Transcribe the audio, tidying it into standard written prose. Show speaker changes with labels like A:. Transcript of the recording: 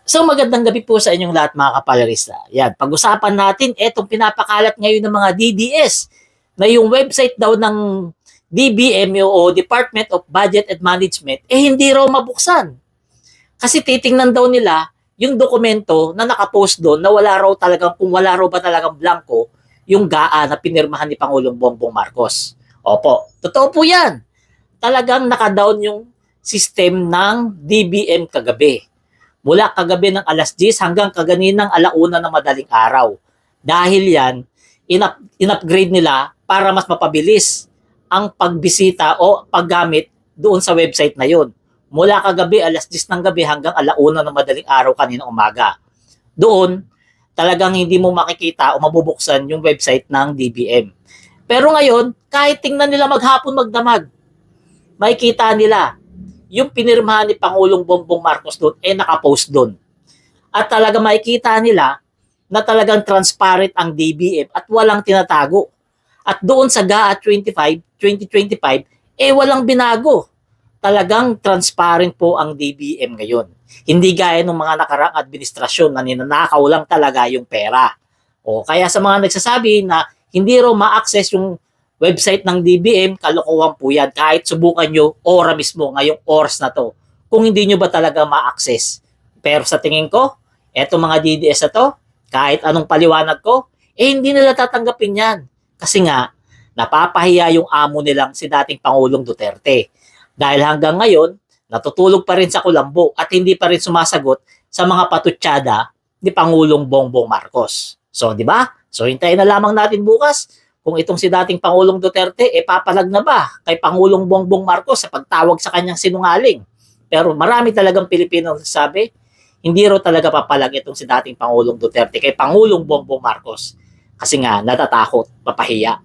A: So magandang gabi po sa inyong lahat mga kapalarista. Yan, pag-usapan natin etong pinapakalat ngayon ng mga DDS na yung website daw ng DBM o Department of Budget and Management hindi raw mabuksan. Kasi titingnan daw nila yung dokumento na nakapost doon na wala raw talagang, kung wala raw ba talagang blanco yung GAA na pinirmahan ni Pangulong Bongbong Marcos. Opo, totoo po yan. Talagang nakadown yung system ng DBM kagabi. Mula kagabi ng alas 10 hanggang kaganinang alauna ng madaling araw. Dahil yan, in-upgrade nila para mas mapabilis ang pagbisita o paggamit doon sa website na yon. Mula kagabi alas 10 ng gabi hanggang alauna ng madaling araw kaninang umaga. Doon, talagang hindi mo makikita o mabubuksan yung website ng DBM. Pero ngayon, kahit tingnan nila maghapon magdamag, makikita nila yung pinirmahan ni Pangulong Bongbong Marcos doon nakapost doon. At talaga makikita nila na talagang transparent ang DBM at walang tinatago. At doon sa GAA 2025, walang binago. Talagang transparent po ang DBM ngayon. Hindi gaya ng mga nakaraang administrasyon na ninanakaw lang talaga yung pera. O kaya sa mga nagsasabi na hindi raw ma-access yung website ng DBM, kalokohan po yan. Kahit subukan nyo, ora mismo, ngayong oras na to. Kung hindi nyo ba talaga ma-access. Pero sa tingin ko, etong mga DDS na to, kahit anong paliwanag ko, hindi nila tatanggapin yan. Kasi nga, napapahiya yung amo nilang si dating Pangulong Duterte. Dahil hanggang ngayon, natutulog pa rin sa kulambo at hindi pa rin sumasagot sa mga patutsada ni Pangulong Bongbong Marcos. So, di ba? So, hintayin na lamang natin bukas kung itong si dating Pangulong Duterte, papalag na ba kay Pangulong Bongbong Marcos sa pagtawag sa kanyang sinungaling? Pero marami talagang Pilipino sabi, hindi raw talaga papalag itong si dating Pangulong Duterte kay Pangulong Bongbong Marcos. Kasi nga, natatakot, papahiya.